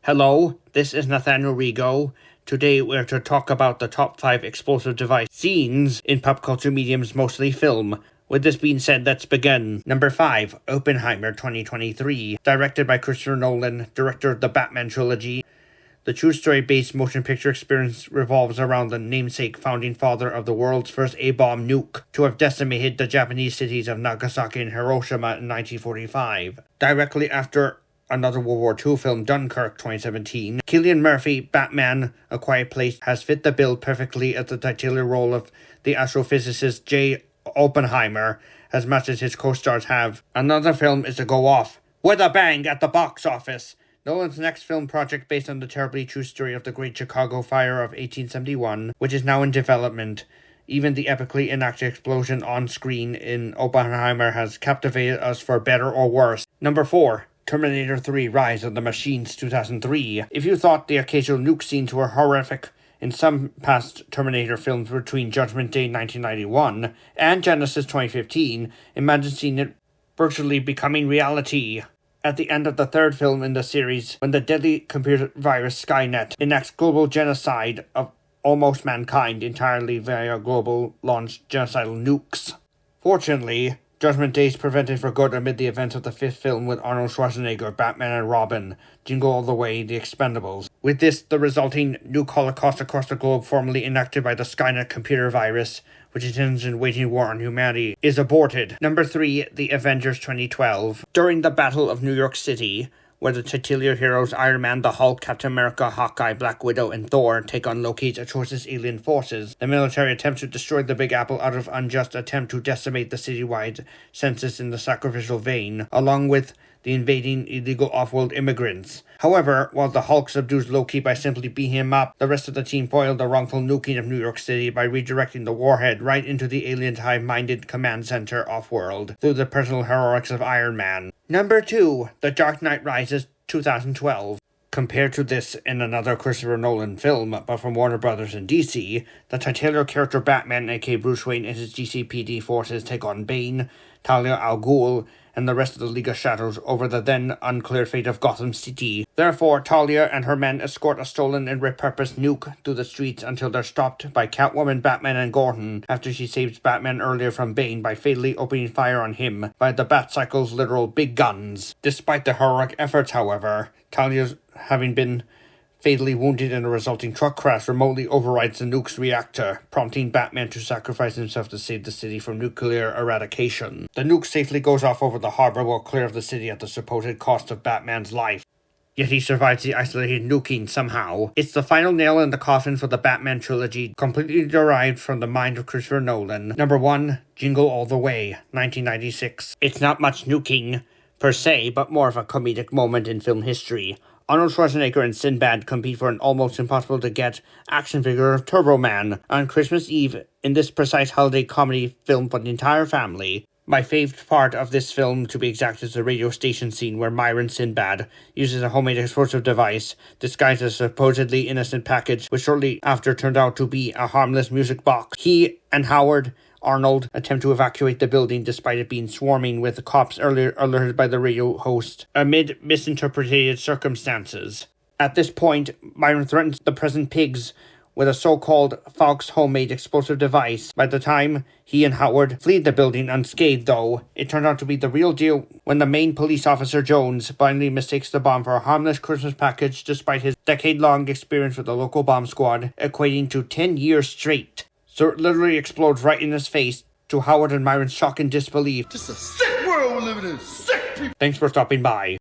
Hello, this is Nathaniel Rigo. Today we're to talk about the top 5 explosive device scenes in pop culture mediums, mostly film. With this being said, let's begin. Number 5, Oppenheimer 2023. Directed by Christopher Nolan, director of the Batman trilogy. The true story-based motion picture experience revolves around the namesake founding father of the world's first A-bomb nuke to have decimated the Japanese cities of Nagasaki and Hiroshima in 1945. Directly after another World War II film, Dunkirk 2017, Cillian Murphy, Batman, A Quiet Place, has fit the bill perfectly as the titular role of the astrophysicist J. Oppenheimer, as much as his co-stars have. Another film is to go off with a bang at the box office. Nolan's next film project, based on the terribly true story of the Great Chicago Fire of 1871, which is now in development. Even the epically enacted explosion on screen in Oppenheimer has captivated us for better or worse. Number 4. Terminator 3 Rise of the Machines 2003. If you thought the occasional nuke scenes were horrific in some past Terminator films between Judgment Day 1991 and Genesis 2015, imagine seeing it virtually becoming reality. At the end of the third film in the series, when the deadly computer virus Skynet enacts global genocide of almost mankind entirely via global launched genocidal nukes. Fortunately, Judgment Day is prevented for good amid the events of the fifth film with Arnold Schwarzenegger, Batman and Robin, Jingle All the Way, The Expendables. With this, the resulting nuke holocaust across the globe formerly enacted by the Skynet computer virus, which intends in waging war on humanity, is aborted. Number 3, The Avengers 2012. During the Battle of New York City, where the titular heroes Iron Man, the Hulk, Captain America, Hawkeye, Black Widow, and Thor take on Loki's atrocious alien forces, the military attempts to destroy the Big Apple out of unjust attempt to decimate the citywide census in the sacrificial vein, along with the invading illegal off-world immigrants. However, while the Hulk subdues Loki by simply beating him up, the rest of the team foiled the wrongful nuking of New York City by redirecting the warhead right into the alien's high-minded command center off-world through the personal heroics of Iron Man. Number 2, The Dark Knight Rises 2012. Compared to this in another Christopher Nolan film, but from Warner Brothers and DC, the titular character Batman, aka Bruce Wayne, and his GCPD forces take on Bane, Talia al Ghul, and the rest of the League of Shadows over the then unclear fate of Gotham City. Therefore, Talia and her men escort a stolen and repurposed nuke through the streets until they're stopped by Catwoman, Batman, and Gordon after she saves Batman earlier from Bane by fatally opening fire on him by the Batcycle's literal big guns. Despite the heroic efforts, however, Talia's having been fatally wounded in a resulting truck crash remotely overrides the nuke's reactor, prompting Batman to sacrifice himself to save the city from nuclear eradication. The nuke safely goes off over the harbor while clear of the city at the supposed cost of Batman's life. Yet he survives the isolated nuking somehow. It's the final nail in the coffin for the Batman trilogy, completely derived from the mind of Christopher Nolan. Number 1, Jingle All the Way, 1996. It's not much nuking per se, but more of a comedic moment in film history. Arnold Schwarzenegger and Sinbad compete for an almost impossible-to-get action figure of Turbo Man on Christmas Eve in this precise holiday comedy film for the entire family. My favourite part of this film, to be exact, is the radio station scene where Myron Sinbad uses a homemade explosive device disguised as a supposedly innocent package, which shortly after turned out to be a harmless music box. He and Howard Arnold attempt to evacuate the building despite it being swarming with the cops earlier alerted by the radio host amid misinterpreted circumstances. At this point, Myron threatens the present pigs with a so-called Fox homemade explosive device. By the time he and Howard flee the building unscathed, though, it turned out to be the real deal when the main police officer Jones blindly mistakes the bomb for a harmless Christmas package despite his decade-long experience with the local bomb squad, equating to 10 years straight. So it literally explodes right in his face, to Howard and Myron's shock and disbelief. Just a sick world we're living in. Sick people. Thanks for stopping by.